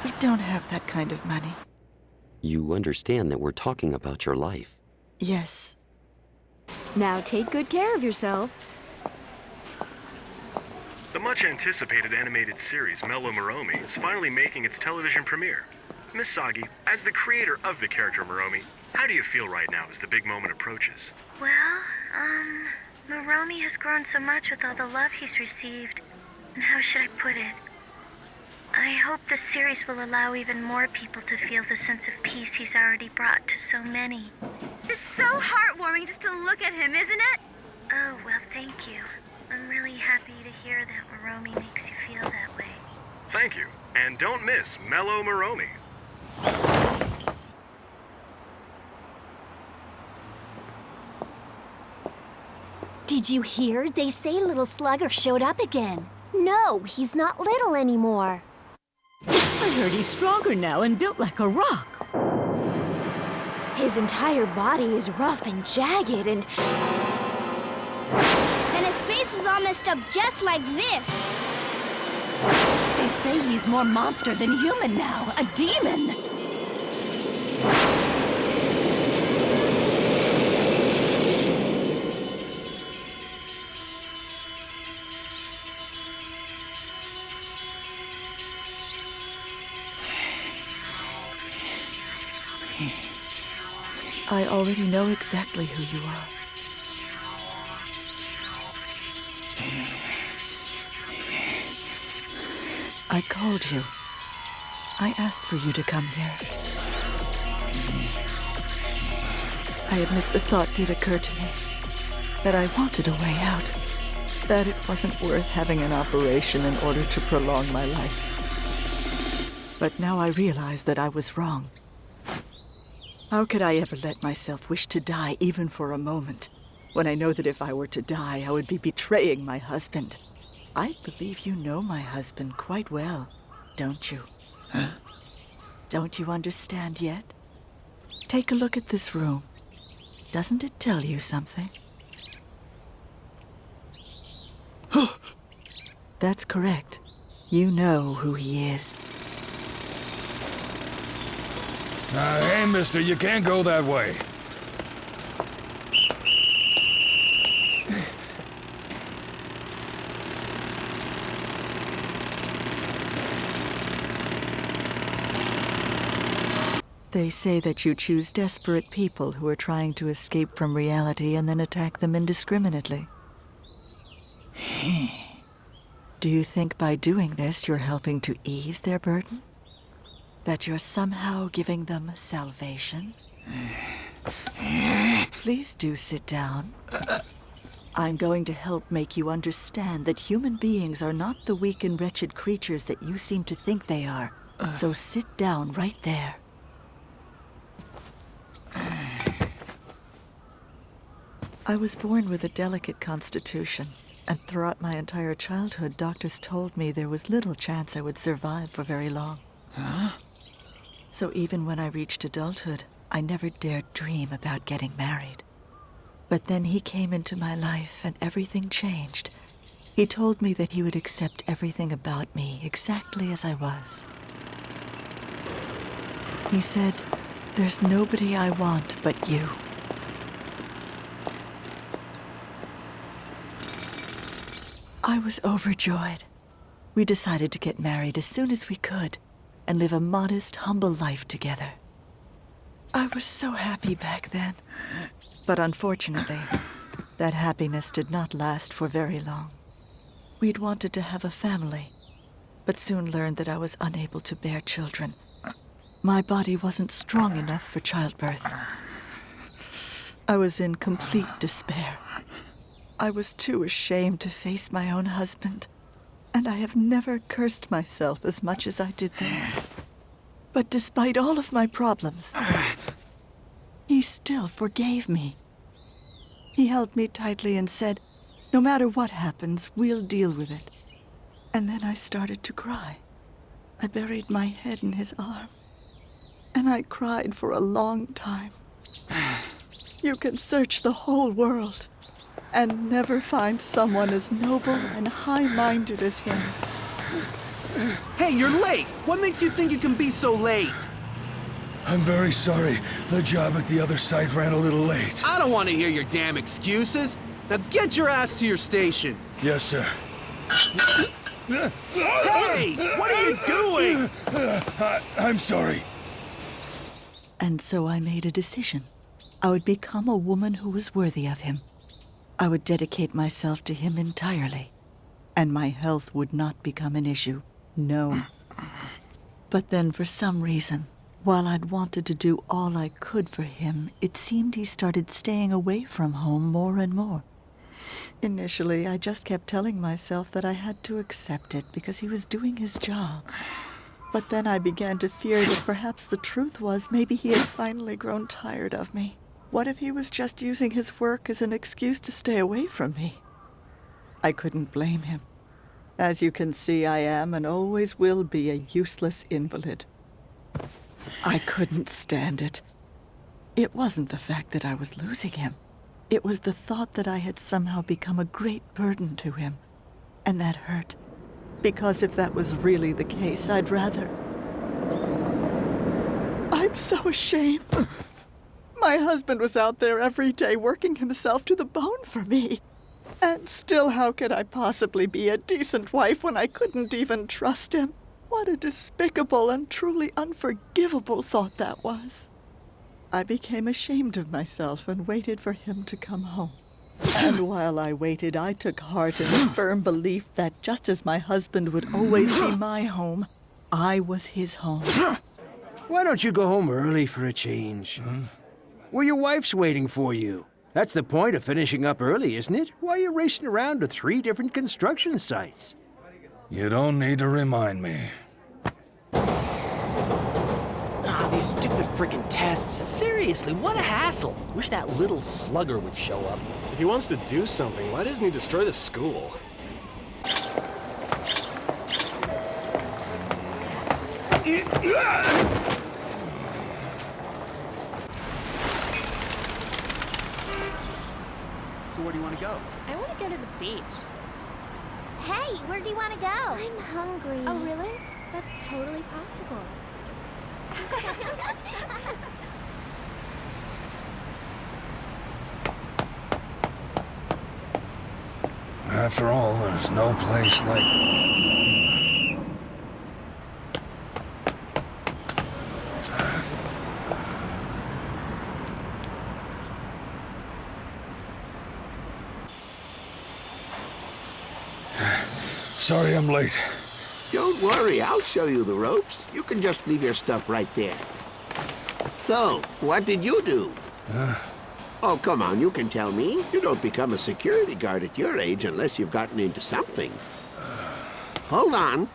We don't have that kind of money. You understand that we're talking about your life. Yes. Now take good care of yourself. The much-anticipated animated series Mellow Moromi is finally making its television premiere. Miss Sagi, as the creator of the character Moromi, how do you feel right now as the big moment approaches? Well, Moromi has grown so much with all the love he's received. And how should I put it? I hope the series will allow even more people to feel the sense of peace he's already brought to so many. It's so heartwarming just to look at him, isn't it? Oh, well, thank you. I'm really happy to hear that Moromi makes you feel that way. Thank you, and don't miss Mellow Moromi. Did you hear? They say Little Slugger showed up again. No, he's not little anymore. I heard he's stronger now and built like a rock. His entire body is rough and jagged and his face is all messed up just like this. They say he's more monster than human now, a demon. I already know exactly who you are. I called you. I asked for you to come here. I admit the thought did occur to me that I wanted a way out, that it wasn't worth having an operation in order to prolong my life. But now I realize that I was wrong. How could I ever let myself wish to die even for a moment, when I know that if I were to die, I would be betraying my husband? I believe you know my husband quite well, don't you? Huh? Don't you understand yet? Take a look at this room. Doesn't it tell you something? That's correct. You know who he is. Hey, mister, you can't go that way. They say that you choose desperate people who are trying to escape from reality and then attack them indiscriminately. Do you think by doing this you're helping to ease their burden? That you're somehow giving them salvation? Please do sit down. I'm going to help make you understand that human beings are not the weak and wretched creatures that you seem to think they are. So sit down right there. I was born with a delicate constitution, and throughout my entire childhood, doctors told me there was little chance I would survive for very long. Huh? So even when I reached adulthood, I never dared dream about getting married. But then he came into my life and everything changed. He told me that he would accept everything about me exactly as I was. He said, "There's nobody I want but you." I was overjoyed. We decided to get married as soon as we could and live a modest, humble life together. I was so happy back then. But unfortunately, that happiness did not last for very long. We'd wanted to have a family, but soon learned that I was unable to bear children. My body wasn't strong enough for childbirth. I was in complete despair. I was too ashamed to face my own husband, and I have never cursed myself as much as I did then. But despite all of my problems, he still forgave me. He held me tightly and said, "No matter what happens, we'll deal with it." And then I started to cry. I buried my head in his arm, and I cried for a long time. You can search the whole world and never find someone as noble and high-minded as him. Hey, you're late! What makes you think you can be so late? I'm very sorry. The job at the other site ran a little late. I don't want to hear your damn excuses. Now get your ass to your station. Yes, sir. Hey! What are you doing? I'm sorry. And so I made a decision. I would become a woman who was worthy of him. I would dedicate myself to him entirely. And my health would not become an issue. No. But then for some reason, while I'd wanted to do all I could for him, it seemed he started staying away from home more and more. Initially, I just kept telling myself that I had to accept it because he was doing his job. But then I began to fear that perhaps the truth was maybe he had finally grown tired of me. What if he was just using his work as an excuse to stay away from me? I couldn't blame him. As you can see, I am and always will be a useless invalid. I couldn't stand it. It wasn't the fact that I was losing him. It was the thought that I had somehow become a great burden to him. And that hurt. Because if that was really the case, I'd rather... I'm so ashamed. My husband was out there every day working himself to the bone for me. And still, how could I possibly be a decent wife when I couldn't even trust him? What a despicable and truly unforgivable thought that was. I became ashamed of myself and waited for him to come home. And while I waited, I took heart in the firm belief that just as my husband would always be my home, I was his home. Why don't you go home early for a change? Well, your wife's waiting for you. That's the point of finishing up early, isn't it? Why are you racing around to 3 different construction sites? You don't need to remind me. Ah, these stupid freaking tests. Seriously, what a hassle. Wish that little slugger would show up. If he wants to do something, why doesn't he destroy the school? So where do you want to go? I want to go to the beach. Hey, where do you want to go? I'm hungry. Oh, really? That's totally possible. After all, there's no place like... Sorry I'm late. Don't worry, I'll show you the ropes. You can just leave your stuff right there. So, what did you do? Oh, come on, you can tell me. You don't become a security guard at your age unless you've gotten into something. Hold on.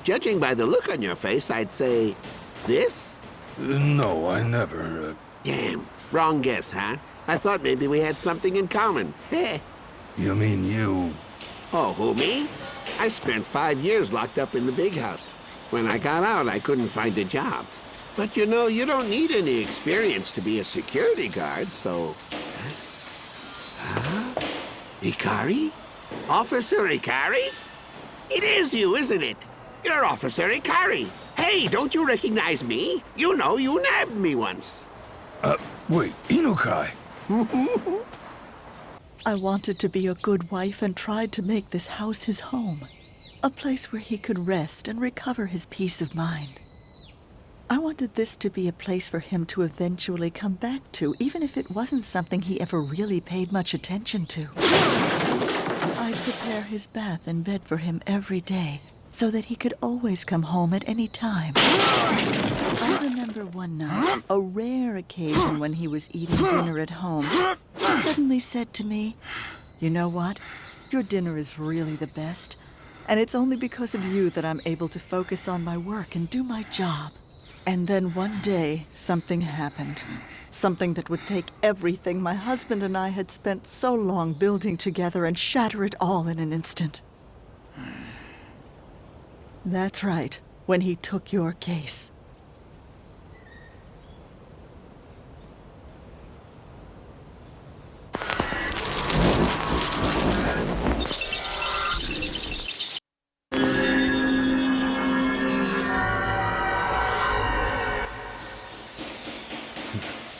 Judging by the look on your face, I'd say... this? No, I never... Damn, wrong guess, huh? I thought maybe we had something in common. Heh. You mean you... Oh, who, me? I spent 5 years locked up in the big house. When I got out, I couldn't find a job. But you know, you don't need any experience to be a security guard, so... Huh? Ikari? Officer Ikari? It is you, isn't it? You're Officer Ikari. Hey, don't you recognize me? You know, you nabbed me once. Wait, Inukai? I wanted to be a good wife and tried to make this house his home. A place where he could rest and recover his peace of mind. I wanted this to be a place for him to eventually come back to, even if it wasn't something he ever really paid much attention to. I'd prepare his bath and bed for him every day, so that he could always come home at any time. I remember one night, a rare occasion when he was eating dinner at home, he suddenly said to me, "You know what? Your dinner is really the best, and it's only because of you that I'm able to focus on my work and do my job." And then one day, something happened. Something that would take everything my husband and I had spent so long building together and shatter it all in an instant. That's right, when he took your case.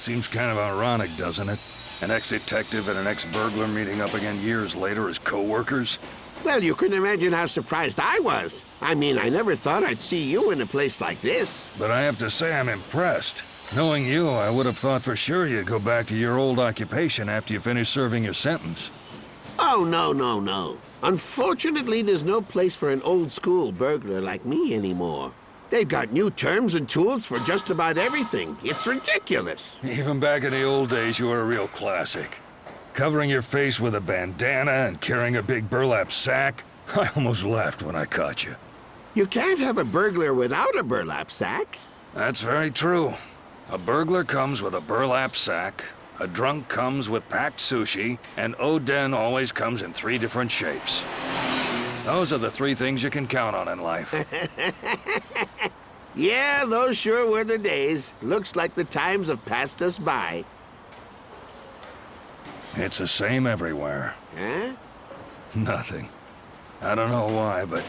Seems kind of ironic, doesn't it? An ex-detective and an ex-burglar meeting up again years later as co-workers? Well, you can imagine how surprised I was. I mean, I never thought I'd see you in a place like this. But I have to say I'm impressed. Knowing you, I would have thought for sure you'd go back to your old occupation after you finish serving your sentence. Oh, no. Unfortunately, there's no place for an old-school burglar like me anymore. They've got new terms and tools for just about everything. It's ridiculous. Even back in the old days, you were a real classic. Covering your face with a bandana and carrying a big burlap sack. I almost laughed when I caught you. You can't have a burglar without a burlap sack. That's very true. A burglar comes with a burlap sack, a drunk comes with packed sushi, and Oden always comes in 3 different shapes. Those are the 3 things you can count on in life. Yeah, those sure were the days. Looks like the times have passed us by. It's the same everywhere. Huh? Nothing. I don't know why, but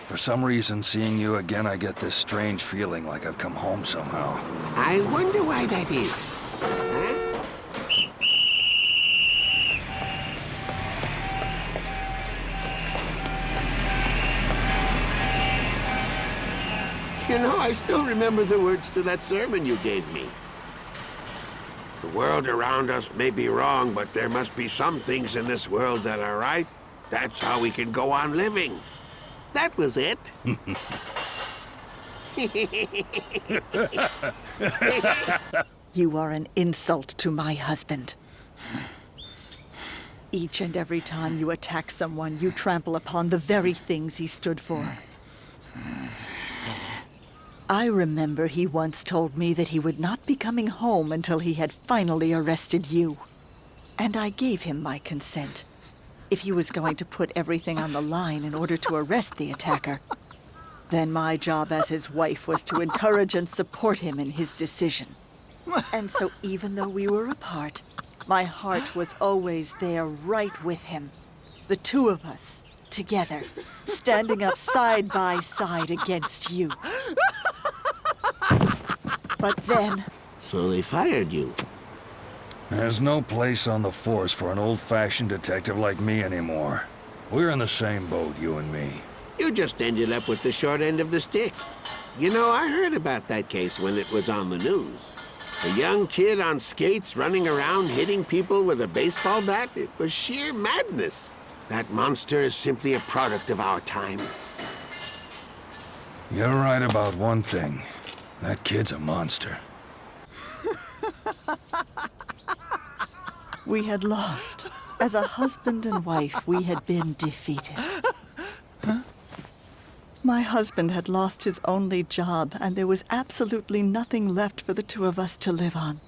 for some reason, seeing you again, I get this strange feeling like I've come home somehow. I wonder why that is. Huh? You know, I still remember the words to that sermon you gave me. The world around us may be wrong, but there must be some things in this world that are right. That's how we can go on living. That was it. You are an insult to my husband. Each and every time you attack someone, you trample upon the very things he stood for. I remember he once told me that he would not be coming home until he had finally arrested you. And I gave him my consent. If he was going to put everything on the line in order to arrest the attacker, then my job as his wife was to encourage and support him in his decision. And so even though we were apart, my heart was always there right with him. The 2 of us, together, standing up side by side against you. But then... So they fired you. There's no place on the force for an old-fashioned detective like me anymore. We're in the same boat, you and me. You just ended up with the short end of the stick. You know, I heard about that case when it was on the news. A young kid on skates running around hitting people with a baseball bat. It was sheer madness. That monster is simply a product of our time. You're right about one thing. That kid's a monster. We had lost. As a husband and wife, we had been defeated. Huh? My husband had lost his only job, and there was absolutely nothing left for the 2 of us to live on.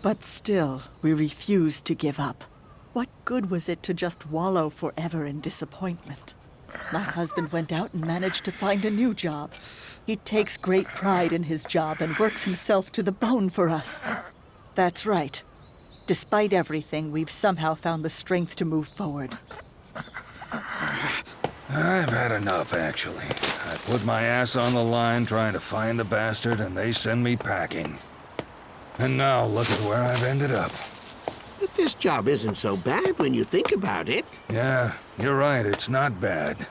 But still, we refused to give up. What good was it to just wallow forever in disappointment? My husband went out and managed to find a new job. He takes great pride in his job and works himself to the bone for us. That's right. Despite everything, we've somehow found the strength to move forward. I've had enough, actually. I put my ass on the line trying to find the bastard, and they send me packing. And now look at where I've ended up. But this job isn't so bad when you think about it. Yeah, you're right, it's not bad.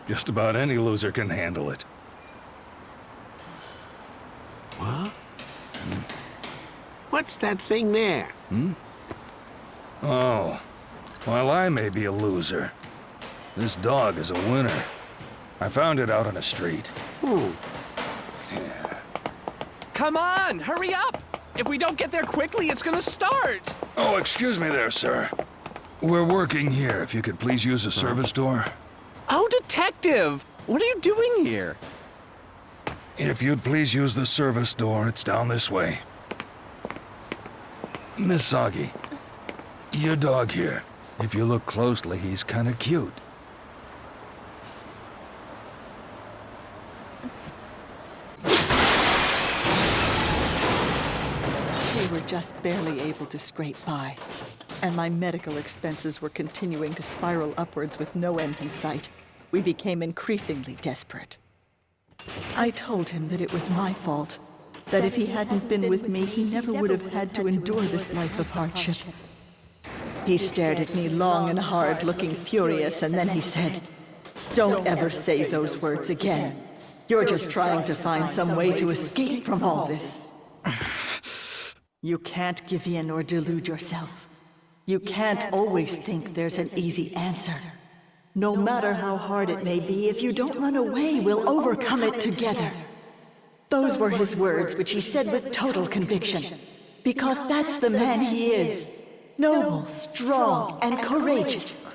Just about any loser can handle it. What? What's that thing there? Oh, well, I may be a loser. This dog is a winner. I found it out on the street. Come on, hurry up! If we don't get there quickly, it's gonna start! Oh, excuse me there, sir. We're working here. If you could please use the service door. Oh, detective! What are you doing here? If you'd please use the service door, it's down this way. Misagi, your dog here. If you look closely, he's kind of cute. We were just barely able to scrape by, and my medical expenses were continuing to spiral upwards with no end in sight. We became increasingly desperate. I told him that it was my fault, that if he hadn't been with me, he never would have had to endure this life of hardship. He stared at me long and hard, looking furious, and then he said, "Don't ever say those words again. You're just trying to find some way to escape from all this. You can't give in or delude yourself. You can't always think there's an easy answer. No matter how hard it may be, if you don't run away, we'll overcome it together." Those were his words, which he said with total conviction, because that's the man he is. Noble, strong, and courageous.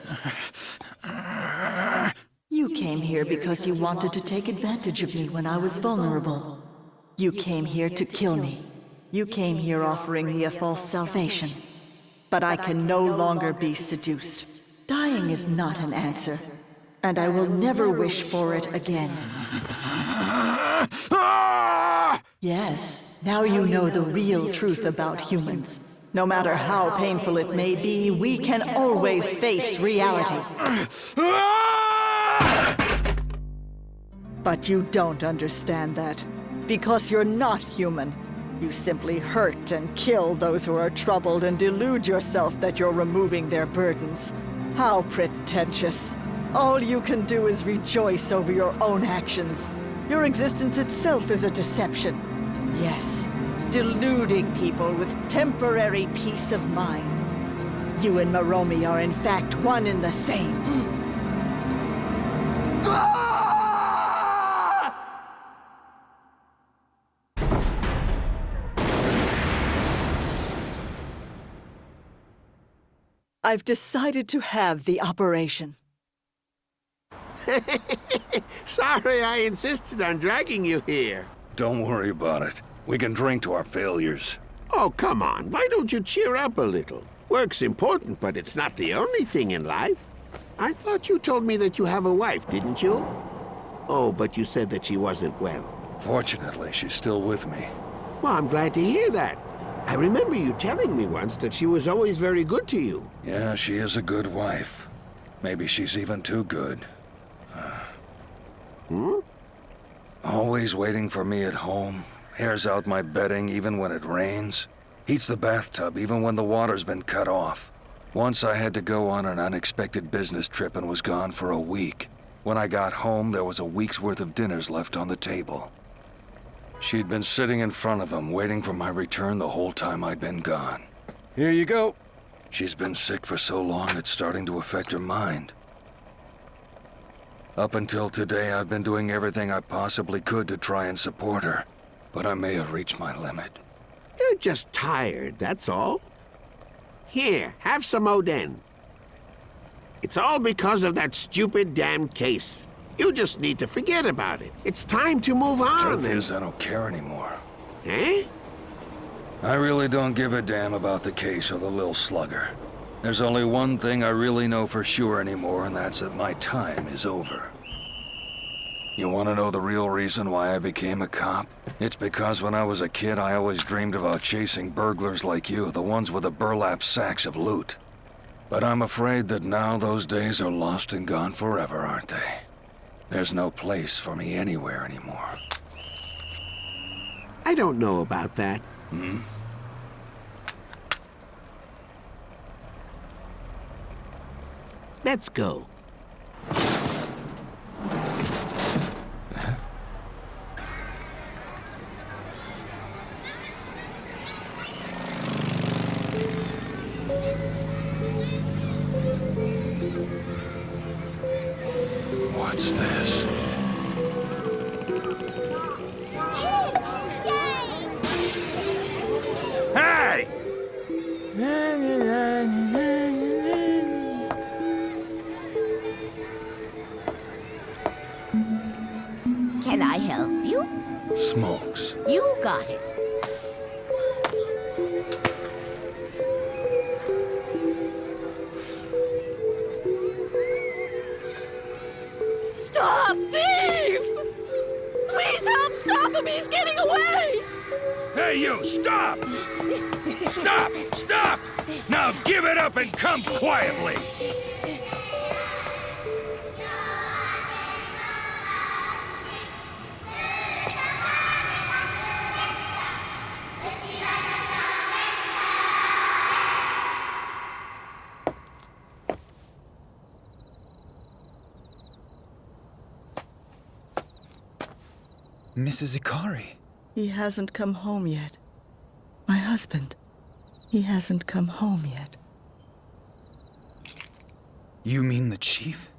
You came here because you wanted to take advantage of me when I was vulnerable. You came here to kill me. You came here offering me a false salvation. But I can no longer be seduced. Dying is not an answer, and I will never wish for it again. Yes, now you know the real truth about humans. No matter how painful it may be, we can always face reality. But you don't understand that, because you're not human. You simply hurt and kill those who are troubled and delude yourself that you're removing their burdens. How pretentious. All you can do is rejoice over your own actions. Your existence itself is a deception. Yes, deluding people with temporary peace of mind. You and Moromi are in fact one and the same. I've decided to have the operation. Sorry I insisted on dragging you here. Don't worry about it. We can drink to our failures. Oh, come on. Why don't you cheer up a little? Work's important, but it's not the only thing in life. I thought you told me that you have a wife, didn't you? Oh, but you said that she wasn't well. Fortunately, she's still with me. Well, I'm glad to hear that. I remember you telling me once that she was always very good to you. Yeah, she is a good wife. Maybe she's even too good. Always waiting for me at home. Airs out my bedding even when it rains. Heats the bathtub even when the water's been cut off. Once I had to go on an unexpected business trip and was gone for a week. When I got home, there was a week's worth of dinners left on the table. She'd been sitting in front of them, waiting for my return the whole time I'd been gone. Here you go. She's been sick for so long, it's starting to affect her mind. Up until today, I've been doing everything I possibly could to try and support her, but I may have reached my limit. You're just tired, that's all. Here, have some Oden. It's all because of that stupid damn case. You just need to forget about it. It's time to move on. Truth is, I don't care anymore. Eh? I really don't give a damn about the case or the little slugger. There's only one thing I really know for sure anymore, and that's that my time is over. You want to know the real reason why I became a cop? It's because when I was a kid, I always dreamed about chasing burglars like you, the ones with the burlap sacks of loot. But I'm afraid that now those days are lost and gone forever, aren't they? There's no place for me anywhere anymore. I don't know about that. Let's go. What's this? Hey! Can I help you? Smokes. You got it. him! He's getting away! Hey, you, stop! Stop! Stop! Now give it up and come quietly! Mrs. Ikari. He hasn't come home yet. My husband. He hasn't come home yet. You mean the chief?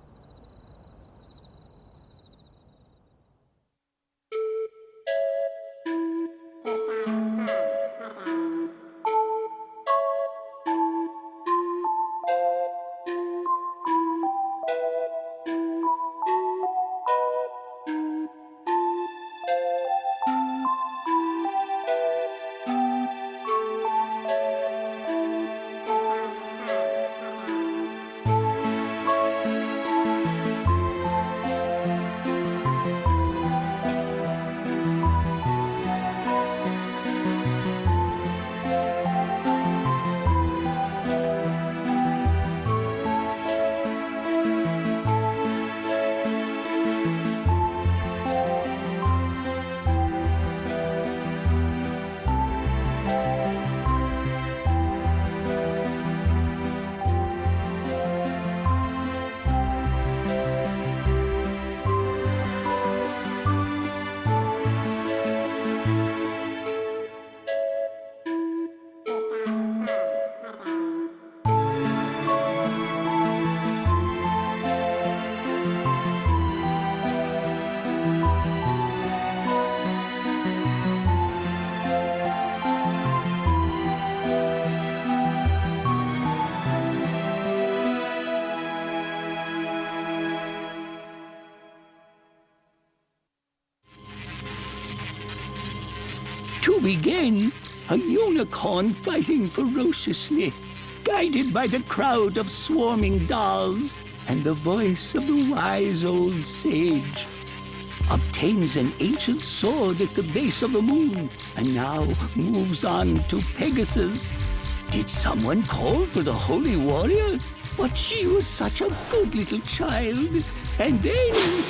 To begin, a unicorn fighting ferociously, guided by the crowd of swarming dolls and the voice of the wise old sage. Obtains an ancient sword at the base of the moon, and now moves on to Pegasus. Did someone call for the holy warrior? But she was such a good little child. And then